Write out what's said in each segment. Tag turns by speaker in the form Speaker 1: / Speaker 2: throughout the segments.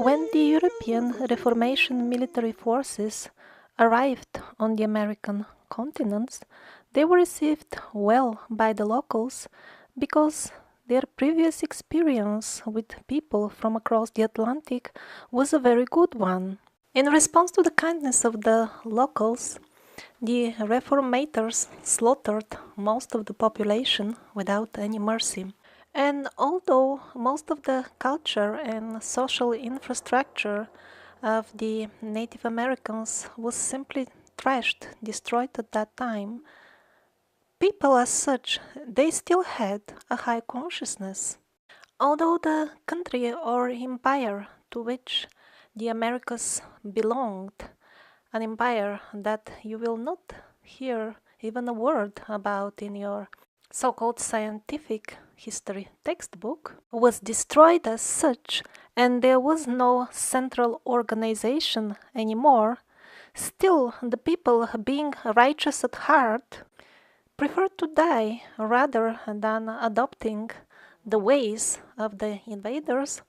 Speaker 1: When the European Reformation military forces arrived on the American continents, they were received well by the locals because their previous experience with people from across the Atlantic was a very good one. In response to the kindness of the locals, the reformators slaughtered most of the population without any mercy. And although most of the culture and social infrastructure of the Native Americans was simply trashed, destroyed at that time, people as such, they still had a high consciousness. Although the country or empire to which the Americas belonged, an empire that you will not hear even a word about in your so-called scientific history textbook, was destroyed as such, and there was no central organization anymore, still the people, being righteous at heart, preferred to die rather than adopting the ways of the invaders,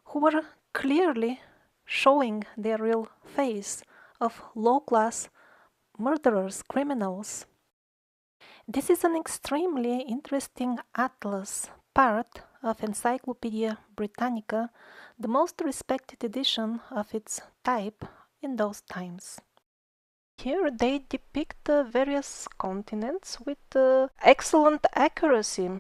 Speaker 1: who were clearly showing their real face of low-class murderers, criminals. This is an extremely interesting atlas, part of Encyclopedia Britannica, the most respected edition of its type in those times. Here they depict various continents with excellent accuracy.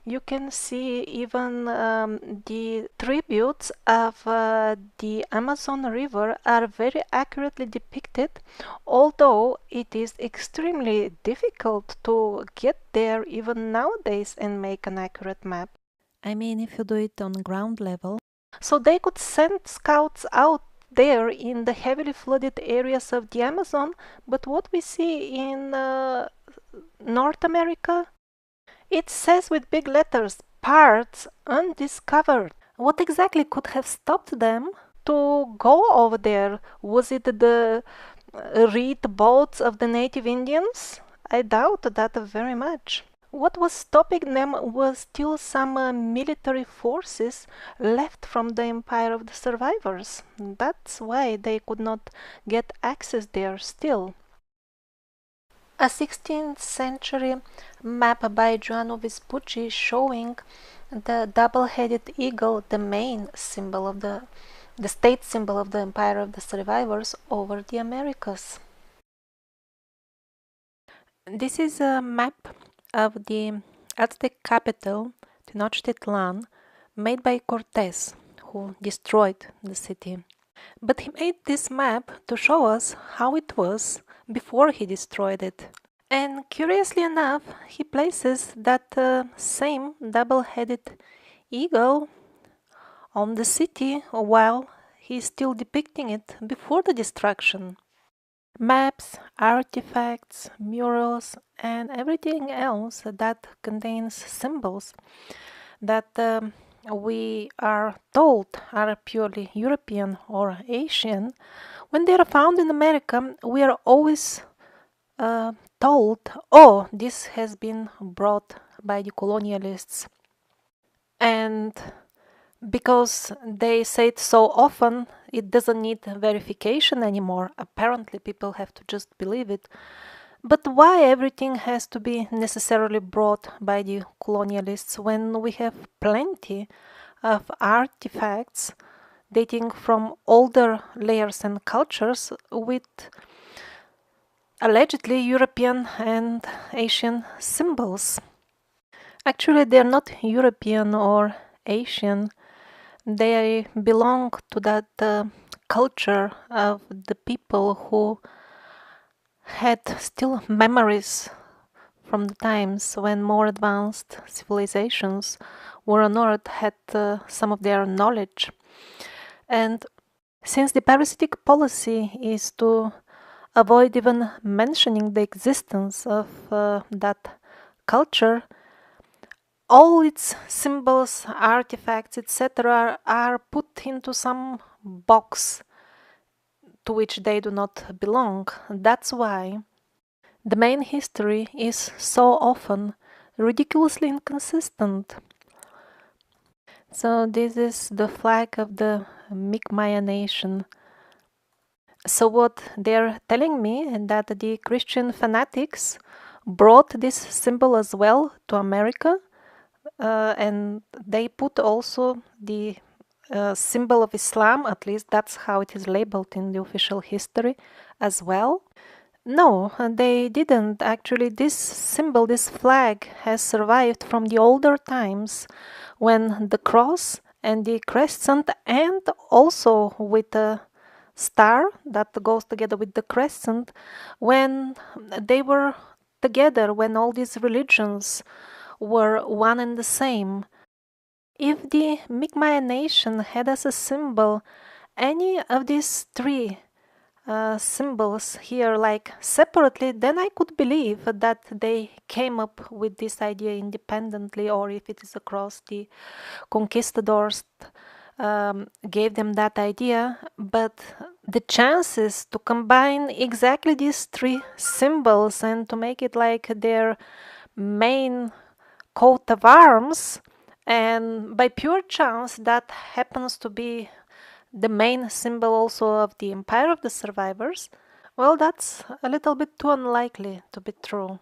Speaker 1: You can see even the tributes of the Amazon River are very accurately depicted, although it is extremely difficult to get there even nowadays and make an accurate map. I mean, if you do it on ground level. So they could send scouts out there in the heavily flooded areas of the Amazon, but what we see in North America, it says with big letters, parts undiscovered. What exactly could have stopped them to go over there? Was it the reed boats of the native Indians? I doubt that very much. What was stopping them was still some military forces left from the Empire of the Survivors. That's why they could not get access there still. A 16th century map by Giuliano Vespucci showing the double-headed eagle, the main symbol of the state symbol of the Empire of the Survivors, over the Americas. This is a map of the Aztec capital, Tenochtitlan, made by Cortés, who destroyed the city. But he made this map to show us how it was before he destroyed it. And curiously enough, he places that same double-headed eagle on the city while he is still depicting it before the destruction. Maps, artifacts, murals, and everything else that contains symbols that we are told are purely European or Asian, when they are found in America, we are always told, oh, this has been brought by the colonialists. And because they say it so often, it doesn't need verification anymore. Apparently, people have to just believe it. But why everything has to be necessarily brought by the colonialists when we have plenty of artifacts dating from older layers and cultures with allegedly European and Asian symbols? Actually, they're not European or Asian. They belong to that culture of the people who had still memories from the times when more advanced civilizations were on Earth, had some of their knowledge. And since the parasitic policy is to avoid even mentioning the existence of that culture, all its symbols, artifacts, etc. are put into some box to which they do not belong. That's why the main history is so often ridiculously inconsistent. So this is the flag of the Mi'kmaq Nation. So what they're telling me is that the Christian fanatics brought this symbol as well to America, and they put also the symbol of Islam, at least that's how it is labeled in the official history as well. No, they didn't. Actually, this symbol, this flag, has survived from the older times when the cross and the crescent, and also with a star that goes together with the crescent, when they were together, when all these religions were one and the same. If the Mi'kmaq Nation had as a symbol any of these three symbols here like separately, then I could believe that they came up with this idea independently, or if it is across the conquistadors gave them that idea. But the chances to combine exactly these three symbols and to make it like their main coat of arms, and by pure chance that happens to be the main symbol also of the Empire of the Survivors, well, that's a little bit too unlikely to be true.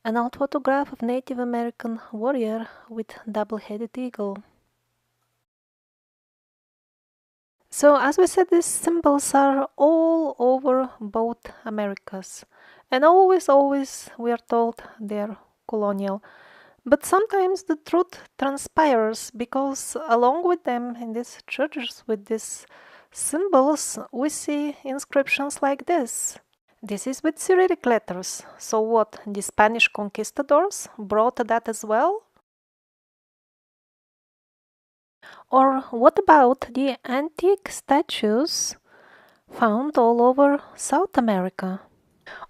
Speaker 1: An old photograph of Native American warrior with double-headed eagle. So, as we said, these symbols are all over both Americas, and always we are told they're colonial. But sometimes the truth transpires, because along with them in these churches with these symbols, we see inscriptions like this. This is with Cyrillic letters. So what, the Spanish conquistadors brought that as well? Or what about the antique statues found all over South America?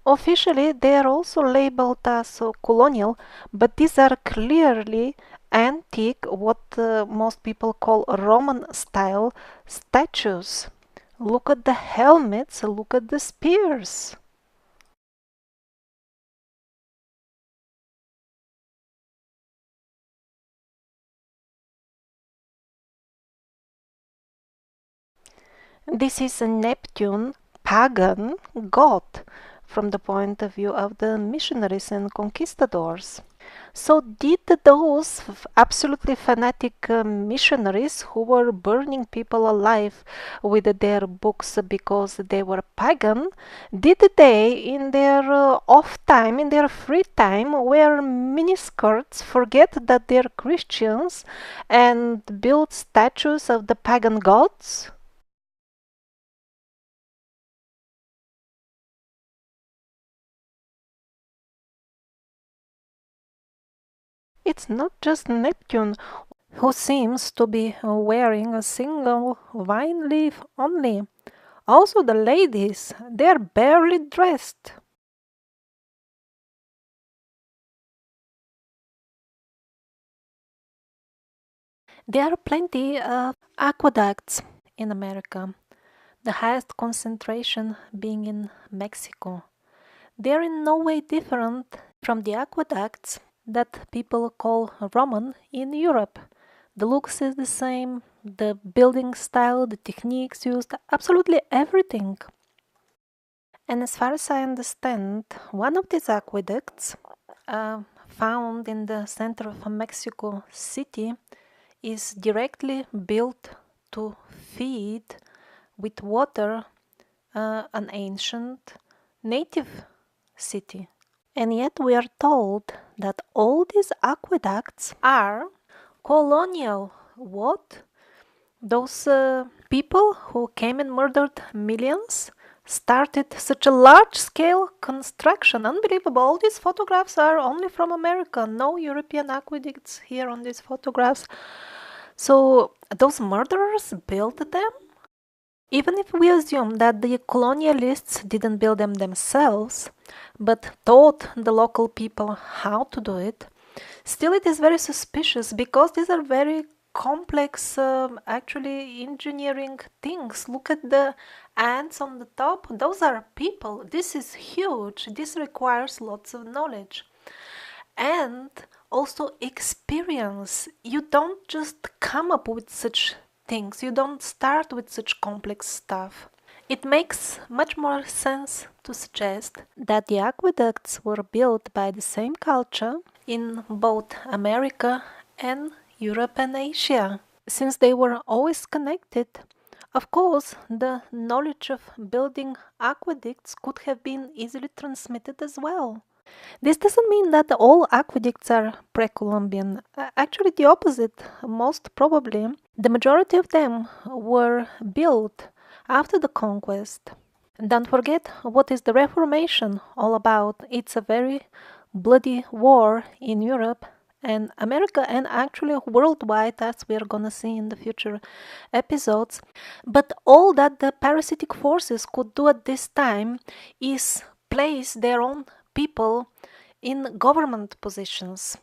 Speaker 1: Officially, they are also labeled as colonial, but these are clearly antique, what most people call Roman style statues. Look at the helmets, look at the spears. This is a Neptune, pagan god, from the point of view of the missionaries and conquistadors. So did those absolutely fanatic missionaries who were burning people alive with their books because they were pagan, did they in their off time, in their free time, wear miniskirts, forget that they're Christians, and build statues of the pagan gods? It's not just Neptune who seems to be wearing a single vine leaf only. Also the ladies, they're barely dressed. There are plenty of aqueducts in America, the highest concentration being in Mexico. They're in no way different from the aqueducts that people call Roman in Europe. The looks is the same, the building style, the techniques used, absolutely everything. And as far as I understand, one of these aqueducts, found in the center of Mexico City, is directly built to feed with water an ancient native city. And yet we are told that all these aqueducts are colonial. What? Those people who came and murdered millions started such a large scale construction. Unbelievable. All these photographs are only from America. No European aqueducts here on these photographs. So those murderers built them? Even if we assume that the colonialists didn't build them themselves, but taught the local people how to do it, still it is very suspicious, because these are very complex, actually engineering things. Look at the ants on the top. Those are people. This is huge. This requires lots of knowledge. and also experience. You don't just come up with such things, you don't start with such complex stuff. It makes much more sense to suggest that the aqueducts were built by the same culture in both America and Europe and Asia, since they were always connected. Of course, the knowledge of building aqueducts could have been easily transmitted as well. This doesn't mean that all aqueducts are pre Columbian. Actually, the opposite, most probably. The majority of them were built after the conquest. Don't forget what is the Reformation all about. It's a very bloody war in Europe and America, and actually worldwide, as we are gonna see in the future episodes. But all that the parasitic forces could do at this time is place their own people in government positions.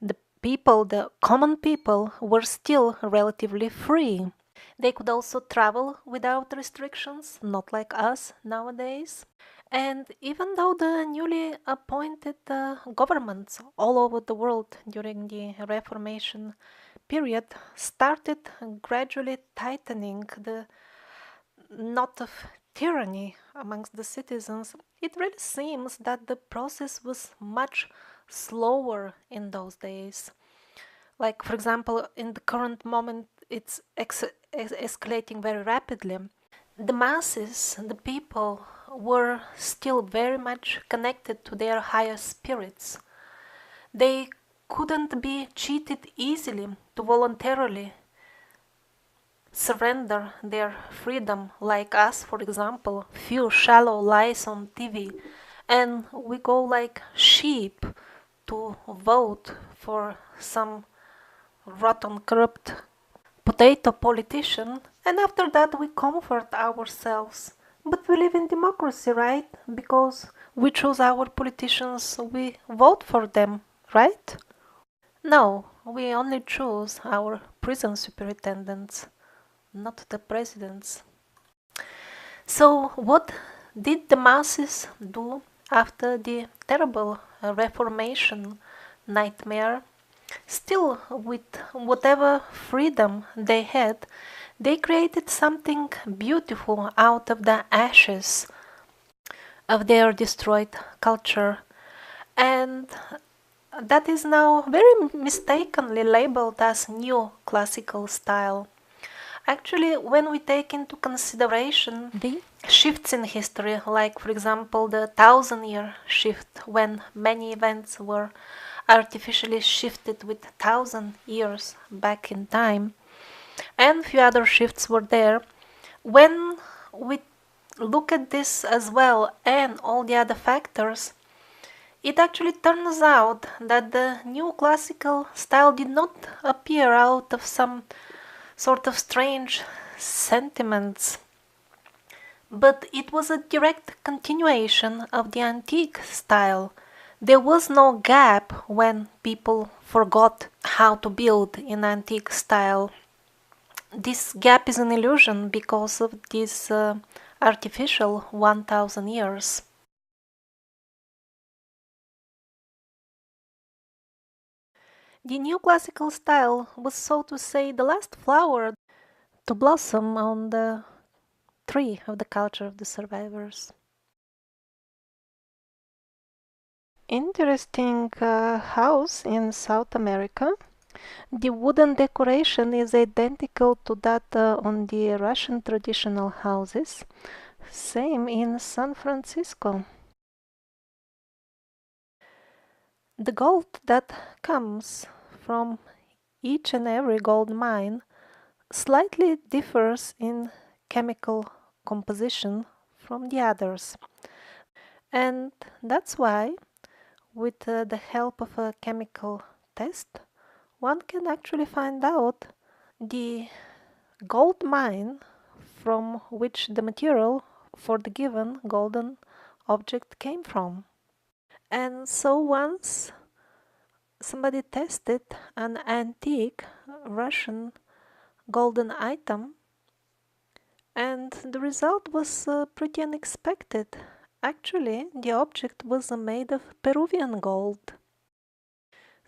Speaker 1: The people, the common people, were still relatively free. They could also travel without restrictions, not like us nowadays. And even though the newly appointed governments all over the world during the Reformation period started gradually tightening the knot of tyranny amongst the citizens, it really seems that the process was much slower in those days. Like, for example, in the current moment, it's escalating very rapidly. The masses, the people, were still very much connected to their higher spirits. They couldn't be cheated easily to voluntarily surrender their freedom, like us, for example, few shallow lies on TV, and we go like sheep to vote for some rotten, corrupt potato politician, and after that we comfort ourselves. But we live in democracy, right? Because we choose our politicians, we vote for them, right? No, we only choose our prison superintendents, not the presidents. So, what did the masses do after the terrible Reformation nightmare? Still, with whatever freedom they had, they created something beautiful out of the ashes of their destroyed culture. And that is now very mistakenly labeled as new classical style. Actually, when we take into consideration the shifts in history, like for example the 1,000-year shift, when many events were artificially shifted with 1,000 years back in time, and few other shifts were there, when we look at this as well and all the other factors, it actually turns out that the new classical style did not appear out of some sort of strange sentiments, but it was a direct continuation of the antique style. There was no gap when people forgot how to build in antique style. This gap is an illusion because of this artificial 1,000 years. The new classical style was, so to say, the last flower to blossom on the tree of the culture of the survivors. Interesting house in South America. The wooden decoration is identical to that on the Russian traditional houses. Same in San Francisco. The gold that comes from each and every gold mine slightly differs in chemical composition from the others. And that's why, with the help of a chemical test, one can actually find out the gold mine from which the material for the given golden object came from. And so once somebody tested an antique Russian golden item, and the result was pretty unexpected. Actually, the object was made of Peruvian gold.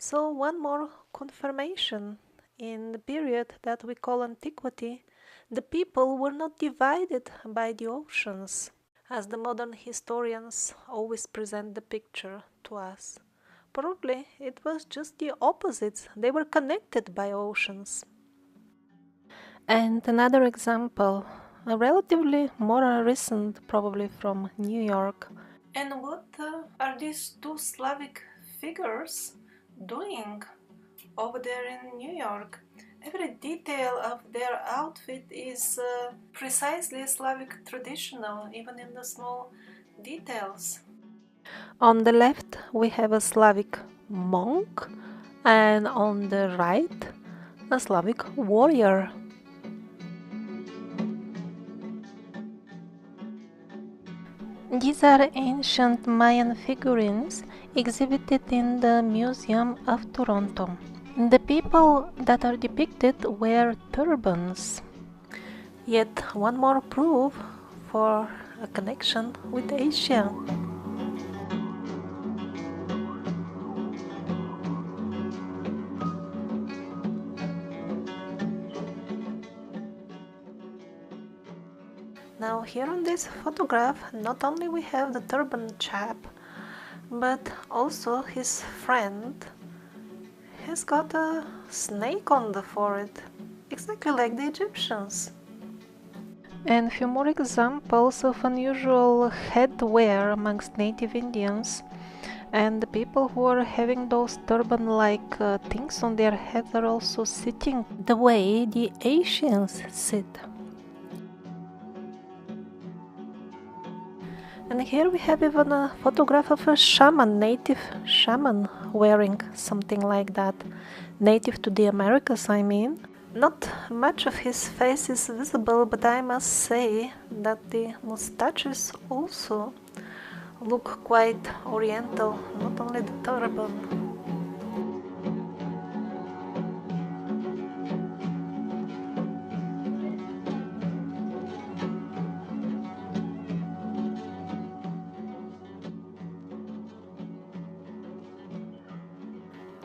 Speaker 1: So, one more confirmation. In the period that we call antiquity, the people were not divided by the oceans, as the modern historians always present the picture to us. Probably it was just the opposites, they were connected by oceans. And another example, a relatively more recent, probably from New York. And what are these two Slavic figures doing over there in New York? Every detail of their outfit is precisely Slavic traditional, even in the small details. On the left, we have a Slavic monk, and on the right, a Slavic warrior. These are ancient Mayan figurines exhibited in the Museum of Toronto. The people that are depicted wear turbans. Yet one more proof for a connection with Asia. Now here on this photograph, not only we have the turban chap, but also his friend has got a snake on the forehead, exactly like the Egyptians. And a few more examples of unusual headwear amongst native Indians. And the people who are having those turban-like things on their heads are also sitting the way the Asians sit. And here we have even a photograph of a shaman, native shaman, wearing something like that. Native to the Americas, I mean. Not much of his face is visible, but I must say that the mustaches also look quite oriental, not only the turban.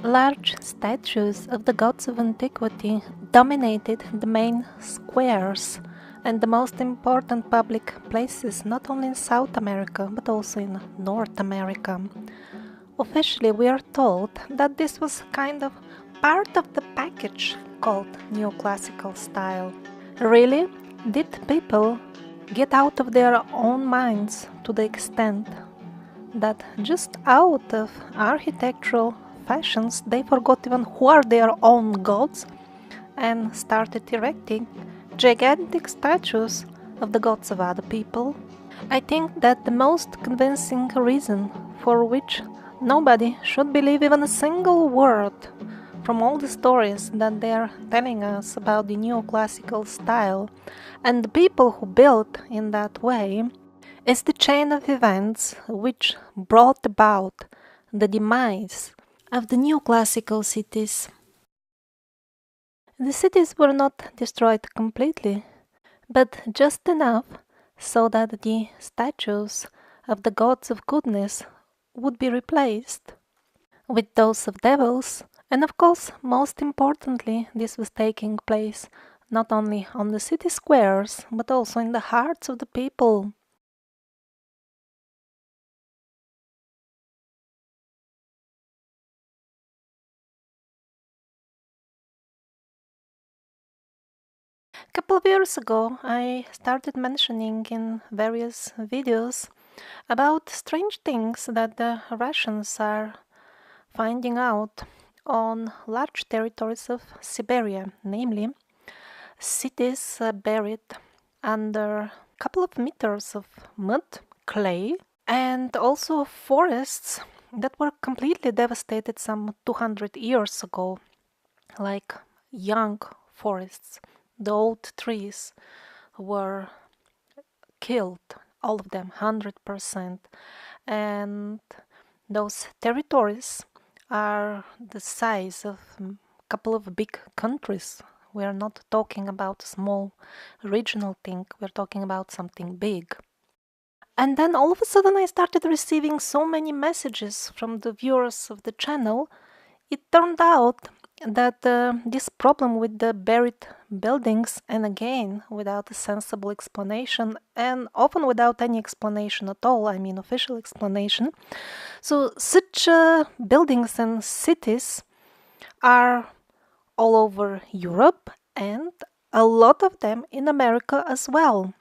Speaker 1: Large statues of the gods of antiquity dominated the main squares and the most important public places not only in South America but also in North America. Officially, we are told that this was kind of part of the package called neoclassical style. Really, did people get out of their own minds to the extent that just out of architectural fashions they forgot even who are their own gods and started erecting gigantic statues of the gods of other people? I think that the most convincing reason for which nobody should believe even a single word from all the stories that they're telling us about the neoclassical style and the people who built in that way is the chain of events which brought about the demise of the neoclassical cities. The cities were not destroyed completely, but just enough so that the statues of the gods of goodness would be replaced with those of devils, and of course, most importantly, this was taking place not only on the city squares but also in the hearts of the people. A couple of years ago, I started mentioning in various videos about strange things that the Russians are finding out on large territories of Siberia, namely cities buried under a couple of meters of mud, clay, and also forests that were completely devastated some 200 years ago, like young forests. The old trees were killed, all of them, 100%. And those territories are the size of a couple of big countries. We are not talking about a small regional thing, we're talking about something big. And then all of a sudden I started receiving so many messages from the viewers of the channel It turned out that this problem with the buried buildings, and again without a sensible explanation, and often without any explanation at all, I mean official explanation, so such buildings and cities are all over Europe and a lot of them in America as well.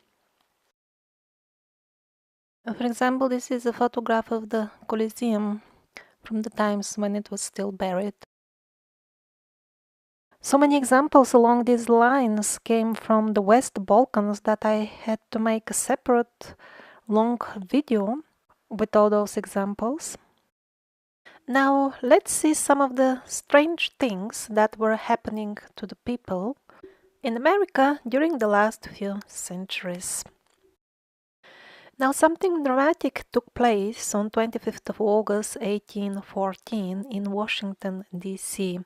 Speaker 1: For example, this is a photograph of the Colosseum from the times when it was still buried. So many examples along these lines came from the West Balkans that I had to make a separate long video with all those examples. Now let's see some of the strange things that were happening to the people in America during the last few centuries. Now something dramatic took place on 25th of August 1814 in Washington, D.C.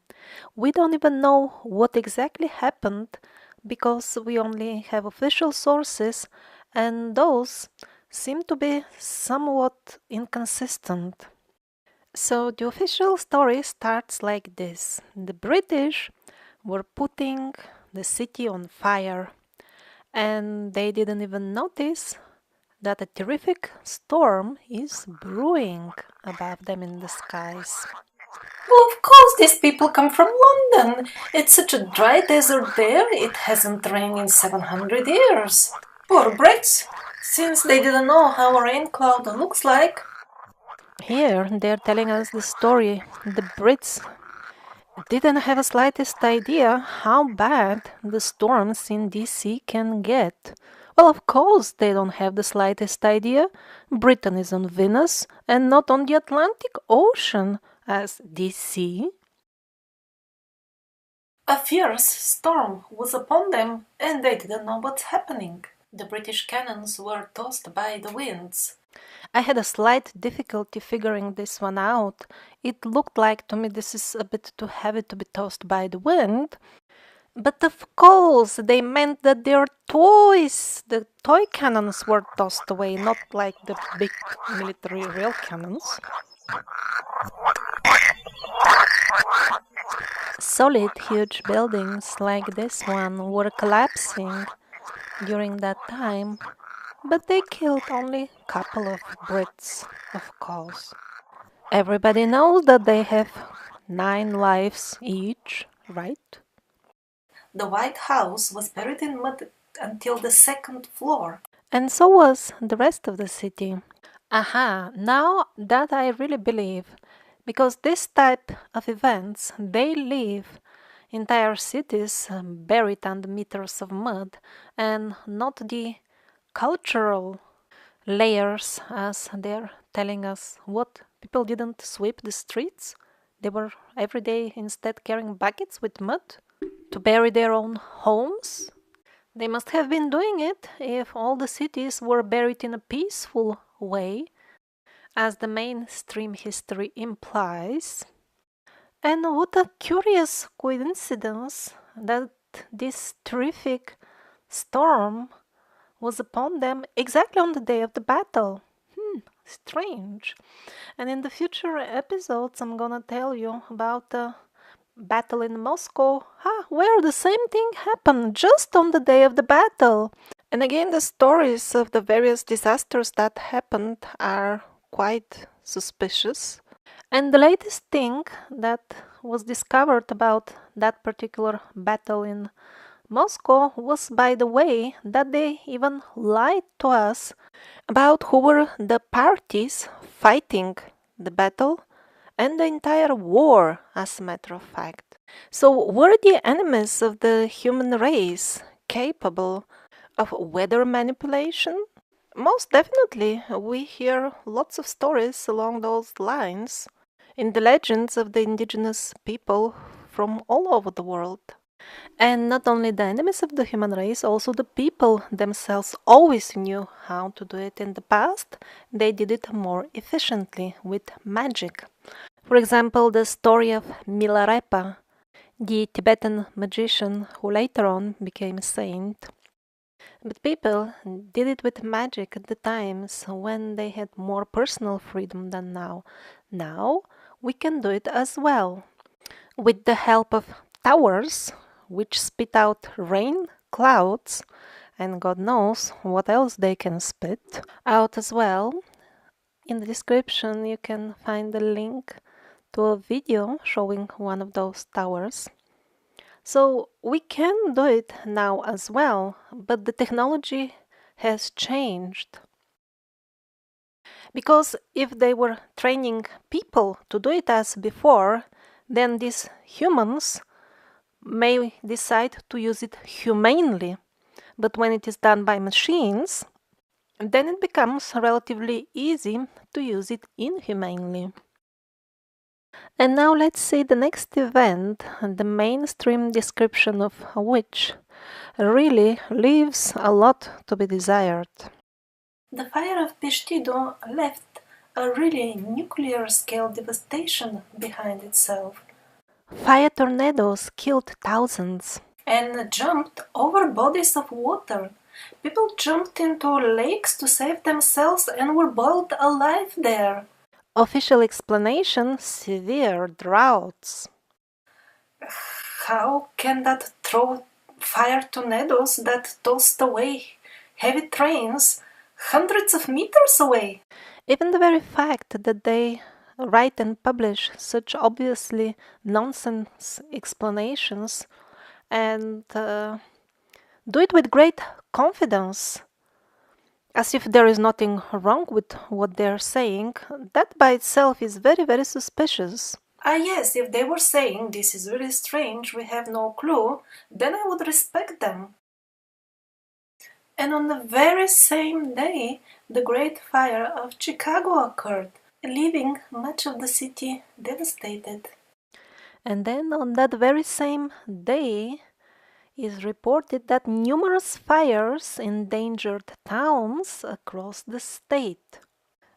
Speaker 1: We don't even know what exactly happened because we only have official sources and those seem to be somewhat inconsistent. So the official story starts like this. The British were putting the city on fire and they didn't even notice that a terrific storm is brewing above them in the skies. Well, of course, these people come from London. It's such a dry desert there, it hasn't rained in 700 years. Poor Brits, since they didn't know how a rain cloud looks like. Here, they're telling us the story. The Brits didn't have a slightest idea how bad the storms in DC can get. Well, of course, they don't have the slightest idea. Britain is on Venus and not on the Atlantic Ocean as DC. A fierce storm was upon them and they didn't know what's happening. The British cannons were tossed by the winds. I had a slight difficulty figuring this one out. It looked like to me this is a bit too heavy to be tossed by the wind. But of course, they meant that their toys, the toy cannons, were tossed away, not like the big military real cannons. Solid, huge buildings like this one were collapsing during that time, but they killed only a couple of Brits, of course. Everybody knows that they have 9 lives each, right? The White House was buried in mud until the 2nd floor. And so was the rest of the city. Aha, now that I really believe, because this type of events, they leave entire cities buried under meters of mud and not the cultural layers as they're telling us. What, people didn't sweep the streets? They were every day instead carrying buckets with mud to bury their own homes? They must have been doing it if all the cities were buried in a peaceful way, as the mainstream history implies. And what a curious coincidence that this terrific storm was upon them exactly on the day of the battle. Strange. And in the future episodes, I'm gonna tell you about the battle in Moscow, where the same thing happened just on the day of the battle. And again, the stories of the various disasters that happened are quite suspicious. And the latest thing that was discovered about that particular battle in Moscow was, by the way, that they even lied to us about who were the parties fighting the battle and the entire war, as a matter of fact. So, were the enemies of the human race capable of weather manipulation? Most definitely, we hear lots of stories along those lines in the legends of the indigenous people from all over the world. And not only the enemies of the human race, also the people themselves always knew how to do it in the past. They did it more efficiently with magic. For example, the story of Milarepa, the Tibetan magician who later on became a saint. But people did it with magic at the times when they had more personal freedom than now. Now we can do it as well. with the help of towers, which spit out rain, clouds, and God knows what else they can spit out as well. In the description, you can find the link to a video showing one of those towers. So we can do it now as well, but the technology has changed. Because if they were training people to do it as before, then these humans may decide to use it humanely. But when it is done by machines, then it becomes relatively easy to use it inhumanely. And now let's see the next event, the mainstream description of which really leaves a lot to be desired. The fire of Peshtido left a really nuclear-scale devastation behind itself. Fire tornadoes killed thousands and jumped over bodies of water. People jumped into lakes to save themselves and were boiled alive there. Official explanation: severe droughts. How can that throw fire tornadoes that tossed away heavy trains hundreds of meters away? Even the very fact that they write and publish such obviously nonsense explanations and do it with great confidence, as if there is nothing wrong with what they're saying, that by itself is very, very suspicious. Ah yes, if they were saying this is really strange, we have no clue, then I would respect them. And on the very same day, the Great Fire of Chicago occurred, leaving much of the city devastated. And then on that very same day, is reported that numerous fires endangered towns across the state.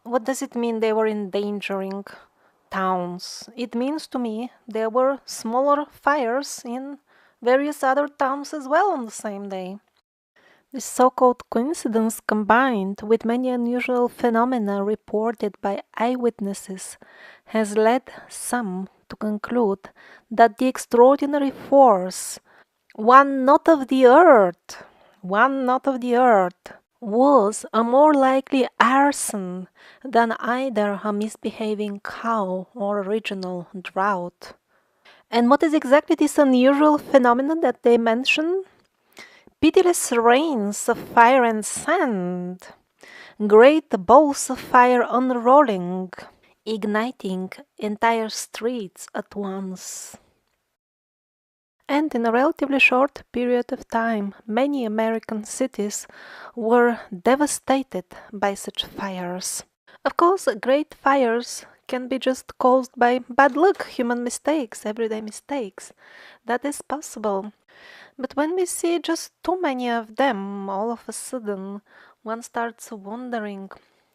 Speaker 1: What does it mean they were endangering towns? It means to me there were smaller fires in various other towns as well on the same day. This so-called coincidence, combined with many unusual phenomena reported by eyewitnesses, has led some to conclude that the extraordinary force, one knot of the earth, was a more likely arson than either a misbehaving cow or a regional drought. And what is exactly this unusual phenomenon that they mention? Pitiless rains of fire and sand, great balls of fire unrolling, igniting entire streets at once. And in a relatively short period of time, many American cities were devastated by such fires. Of course, great fires can be just caused by bad luck, human mistakes, everyday mistakes. That is possible. But when we see just too many of them, all of a sudden, one starts wondering,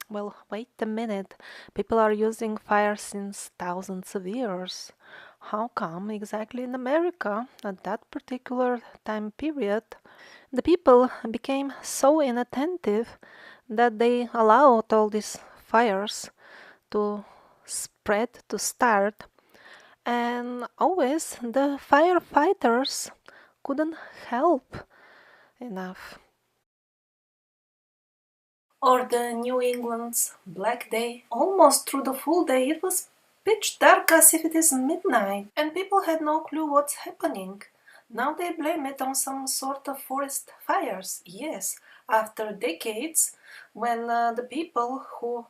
Speaker 1: well, wait a minute, people are using fire since thousands of years. How come exactly in America, at that particular time period, the people became so inattentive that they allowed all these fires to spread, to start, and always the firefighters couldn't help enough. Or the New England's Black Day. Almost through the full day it was pitch dark as if it is midnight, and people had no clue what's happening. Now they blame it on some sort of forest fires. Yes, after decades, when the people who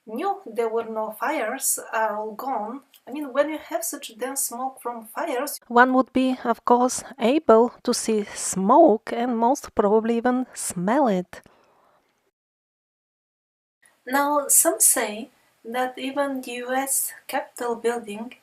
Speaker 1: knew there were no fires are all gone. I mean, when you have such dense smoke from fires, one would be, of course, able to see smoke and most probably even smell it. Now, some say that even the US Capitol building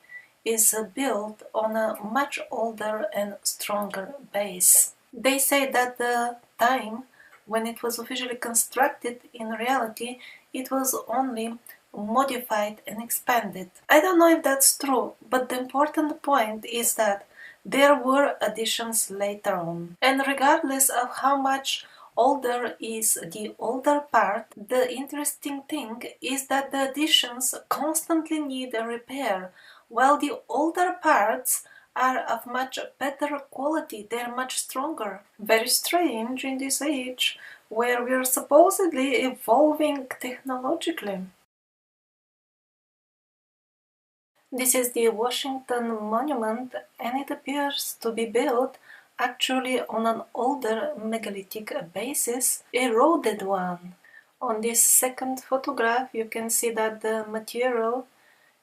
Speaker 1: is built on a much older and stronger base. They say that the time when it was officially constructed, in reality, it was only modified and expanded. I don't know if that's true, but the important point is that there were additions later on. And regardless of how much older is the older part, the interesting thing is that the additions constantly need a repair, while the older parts are of much better quality, they are much stronger. Very strange in this age where we are supposedly evolving technologically. This is the Washington Monument, and it appears to be built actually on an older megalithic basis, eroded one. On this second photograph, you can see that the material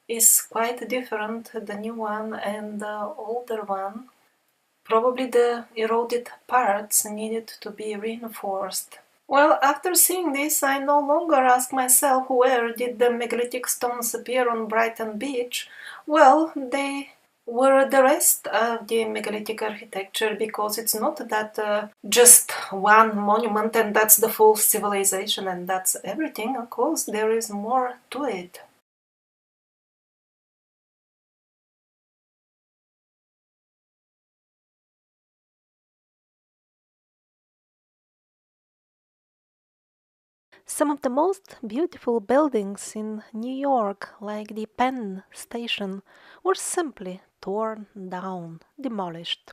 Speaker 1: is quite different, the new one and the older one. Probably the eroded parts needed to be reinforced. Well, after seeing this, I no longer ask myself where did the megalithic stones appear on Brighton Beach. Well, they were the rest of the megalithic architecture, because it's not that just one monument and that's the full civilization and that's everything. Of course, there is more to it. Some of the most beautiful buildings in New York, like the Penn Station, were simply torn down, demolished.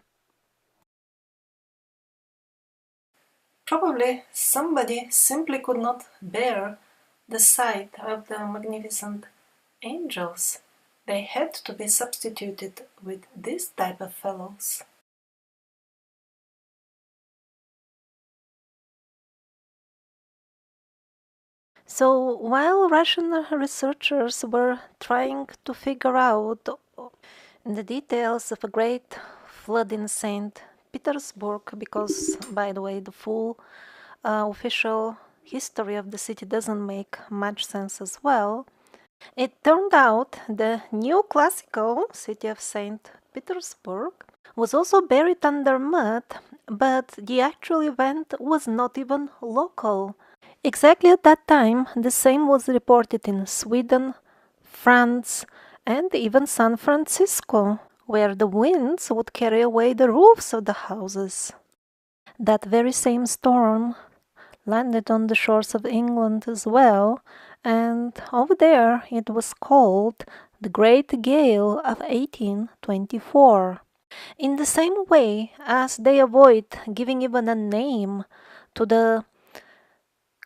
Speaker 1: Probably somebody simply could not bear the sight of the magnificent angels. They had to be substituted with this type of fellows. So while Russian researchers were trying to figure out the details of a great flood in St. Petersburg, because, by the way, the full official history of the city doesn't make much sense as well, it turned out the new classical city of St. Petersburg was also buried under mud, but the actual event was not even local. Exactly at that time, the same was reported in Sweden, France, and even San Francisco, where the winds would carry away the roofs of the houses. That very same storm landed on the shores of England as well, and over there it was called the Great Gale of 1824. In the same way as they avoid giving even a name to the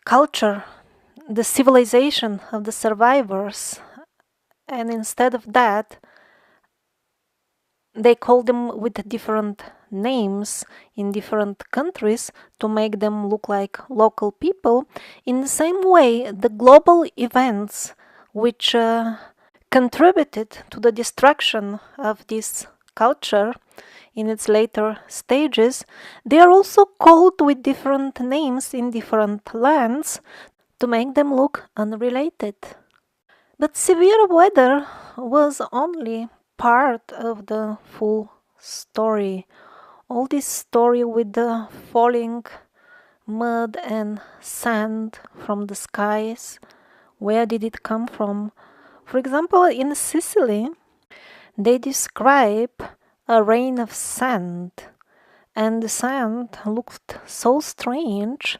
Speaker 1: culture, the civilization of the survivors, and instead of that, they call them with different names in different countries to make them look like local people. In the same way, the global events which contributed to the destruction of this culture in its later stages, they are also called with different names in different lands to make them look unrelated. But severe weather was only part of the full story. All this story with the falling mud and sand from the skies, where did it come from? For example, in Sicily, they describe a rain of sand, and the sand looked so strange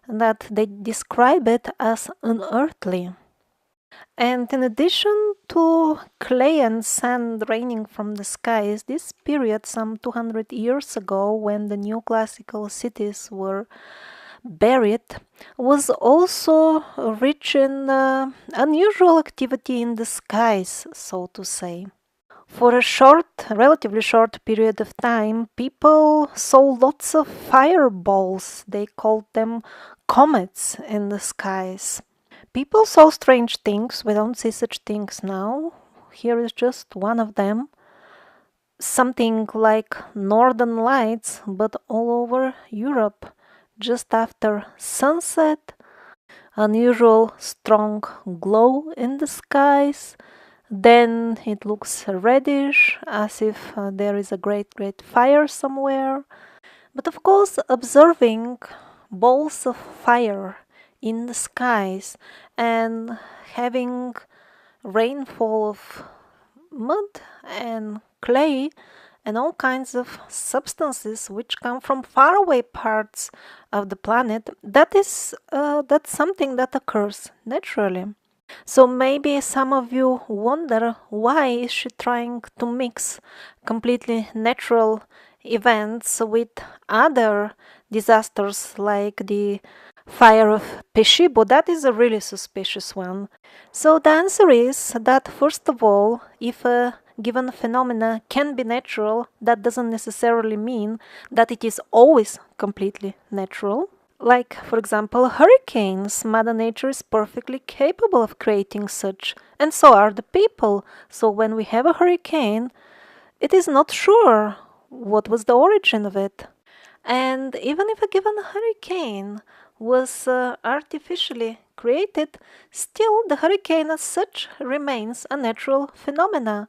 Speaker 1: that they describe it as unearthly. And in addition to clay and sand raining from the skies, this period, some 200 years ago, when the new classical cities were buried, was also rich in unusual activity in the skies, so to say. For a relatively short period of time, people saw lots of fireballs. They called them comets in the skies. People saw strange things. We don't see such things now. Here is just one of them. Something like northern lights, but all over Europe. Just after sunset, unusual strong glow in the skies. Then it looks reddish, as if there is a great fire somewhere. But of course, observing balls of fire in the skies and having rainfall of mud and clay and all kinds of substances which come from faraway parts of the planet, that's something that occurs naturally. So maybe some of you wonder why is she trying to mix completely natural events with other disasters like the fire of Peshibo. That is a really suspicious one. So the answer is that first of all, if a given phenomena can be natural, that doesn't necessarily mean that it is always completely natural. Like, for example, hurricanes. Mother Nature is perfectly capable of creating such, and so are the people. So when we have a hurricane, it is not sure what was the origin of it. And even if a given hurricane was artificially created, still the hurricane as such remains a natural phenomena.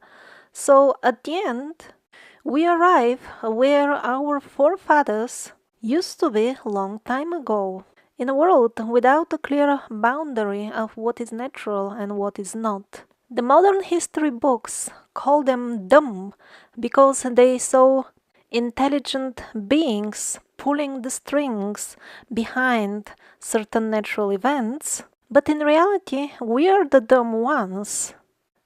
Speaker 1: So at the end, we arrive where our forefathers used to be long time ago, in a world without a clear boundary of what is natural and what is not. The modern history books call them dumb because they saw intelligent beings pulling the strings behind certain natural events, but in reality, we are the dumb ones.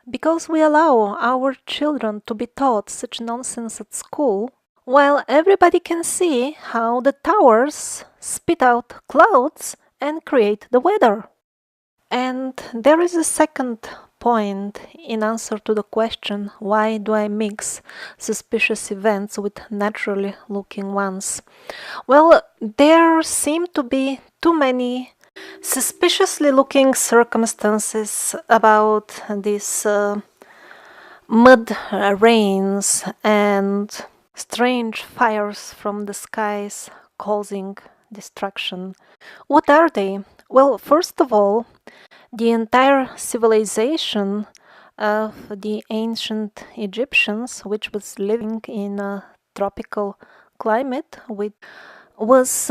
Speaker 1: Because we allow our children to be taught such nonsense at school, while everybody can see how the towers spit out clouds and create the weather. And there is a second point in answer to the question, why do I mix suspicious events with naturally looking ones? Well, there seem to be too many suspiciously looking circumstances about these mud rains and strange fires from the skies causing destruction. What are they? Well, first of all, the entire civilization of the ancient Egyptians, which was living in a tropical climate, was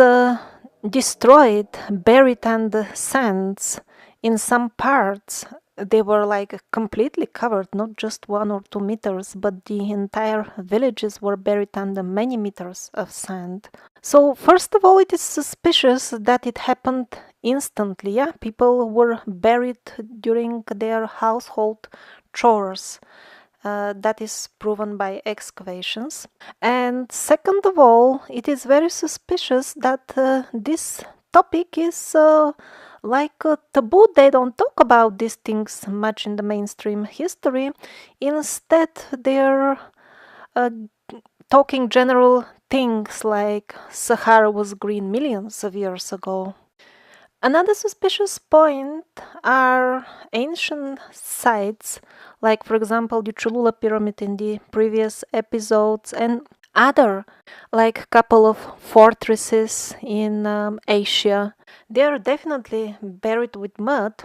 Speaker 1: destroyed, buried under sands. In some parts, they were like completely covered, not just 1 or 2 meters, but the entire villages were buried under many meters of sand. So, first of all, it is suspicious that it happened instantly. Yeah, people were buried during their household chores. That is proven by excavations. And second of all, it is very suspicious that this topic is like a taboo. They don't talk about these things much in the mainstream history. Instead, they're uh, talking general things like Sahara was green millions of years ago. Another suspicious point are ancient sites, like, for example, the Cholula pyramid in the previous episodes, and other, like a couple of fortresses in Asia. They are definitely buried with mud,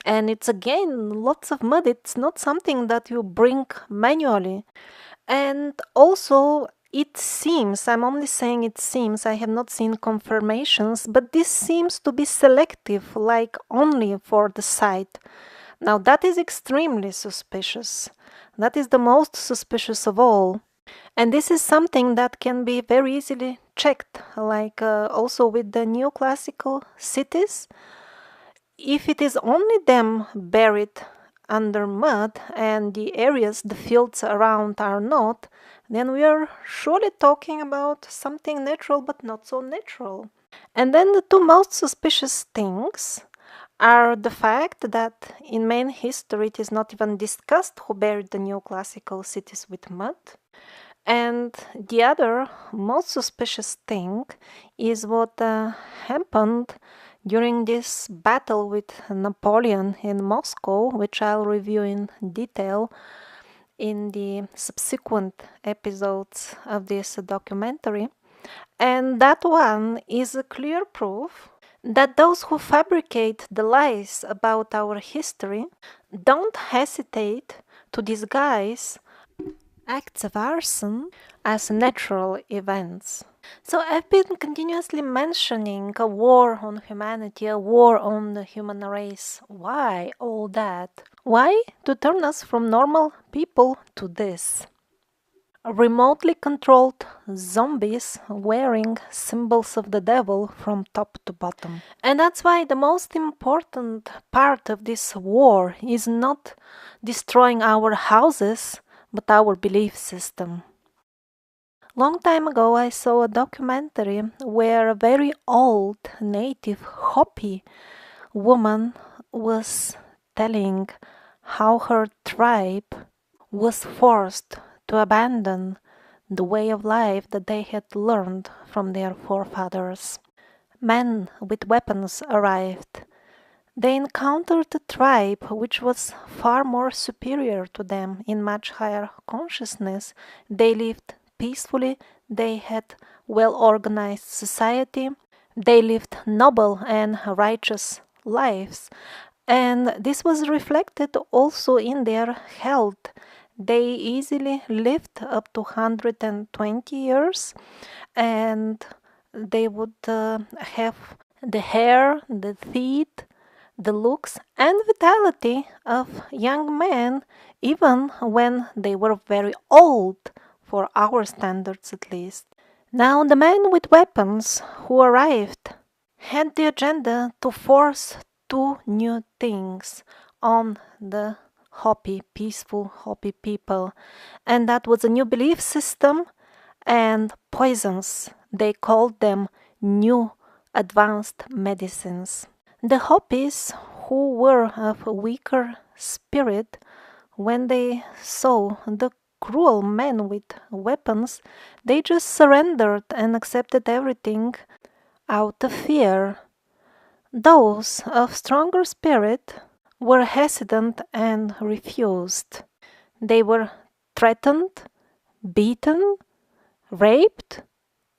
Speaker 1: and it's again lots of mud. It's not something that you bring manually. And also, it seems, I'm only saying it seems, I have not seen confirmations, but this seems to be selective, like only for the site. Now, that is extremely suspicious. That is the most suspicious of all. And this is something that can be very easily checked, like also with the neoclassical cities. If it is only them buried under mud and the areas, the fields around are not, then we are surely talking about something natural but not so natural. And then the two most suspicious things are the fact that in main history it is not even discussed who buried the neoclassical cities with mud. And the other most suspicious thing is what happened during this battle with Napoleon in Moscow, which I'll review in detail in the subsequent episodes of this documentary. And that one is a clear proof that those who fabricate the lies about our history don't hesitate to disguise acts of arson as natural events. So I've been continuously mentioning a war on humanity, a war on the human race. Why all that? Why to turn us from normal people to this? Remotely controlled zombies wearing symbols of the devil from top to bottom. And that's why the most important part of this war is not destroying our houses, but our belief system. Long time ago, I saw a documentary where a very old native Hopi woman was telling how her tribe was forced to abandon the way of life that they had learned from their forefathers. Men with weapons arrived. They encountered a tribe which was far more superior to them in much higher consciousness. They lived peacefully, they had well organized society, they lived noble and righteous lives. And this was reflected also in their health. They easily lived up to 120 years, and they would have the hair, the teeth, the looks, and vitality of young men, even when they were very old, for our standards at least. Now, the men with weapons who arrived had the agenda to force two new things on the Hopi, peaceful Hopi people, and that was a new belief system and poisons. They called them new advanced medicines. The Hopis, who were of a weaker spirit, when they saw the cruel men with weapons, they just surrendered and accepted everything out of fear. Those of stronger spirit were hesitant and refused. They were threatened, beaten, raped,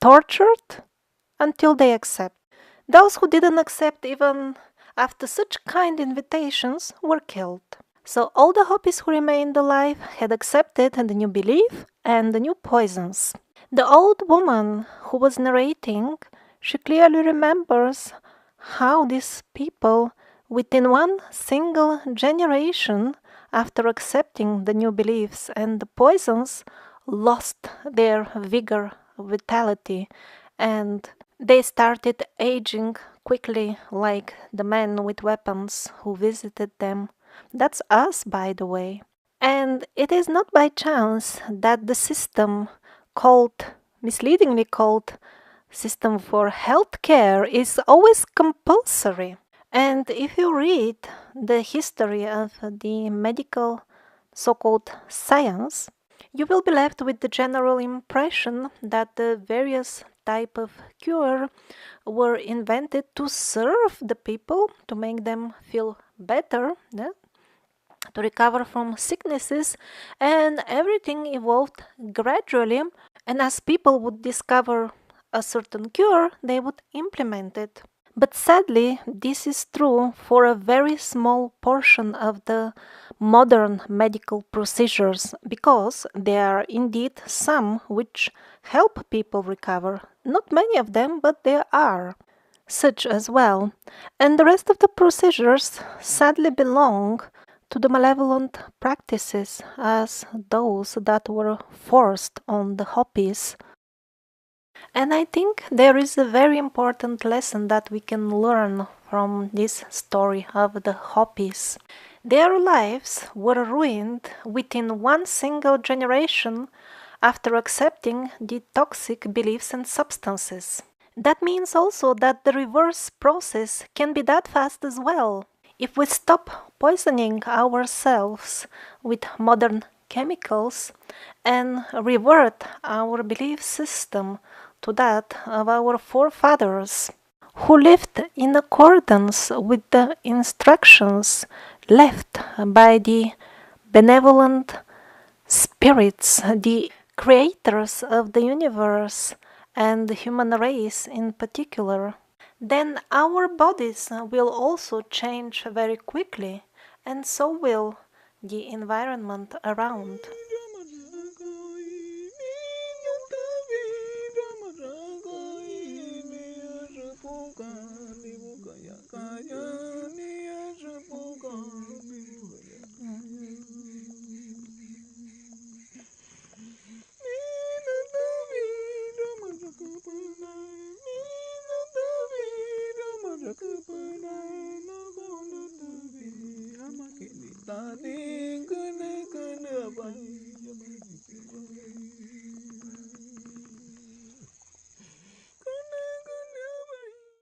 Speaker 1: tortured until they accept. Those who didn't accept even after such kind invitations were killed. So all the Hopis who remained alive had accepted the new belief and the new poisons. The old woman who was narrating, she clearly remembers how these people, within one single generation, after accepting the new beliefs and the poisons, lost their vigor, vitality, and they started aging quickly like the men with weapons who visited them. That's us, by the way. And it is not by chance that the system misleadingly called system for health care is always compulsory. And if you read the history of the medical so-called science, you will be left with the general impression that the various type of cure were invented to serve the people, to make them feel better, yeah? To recover from sicknesses, and everything evolved gradually, and as people would discover a certain cure, they would implement it. But sadly, this is true for a very small portion of the modern medical procedures, because there are indeed some which help people recover. Not many of them, but there are such as well. And the rest of the procedures sadly belong to the malevolent practices as those that were forced on the Hopis. And I think there is a very important lesson that we can learn from this story of the Hopis. Their lives were ruined within one single generation after accepting the toxic beliefs and substances. That means also that the reverse process can be that fast as well. If we stop poisoning ourselves with modern chemicals and revert our belief system to that of our forefathers, who lived in accordance with the instructions left by the benevolent spirits, the creators of the universe and the human race in particular, then our bodies will also change very quickly, and so will the environment around.
Speaker 2: Baghdadi.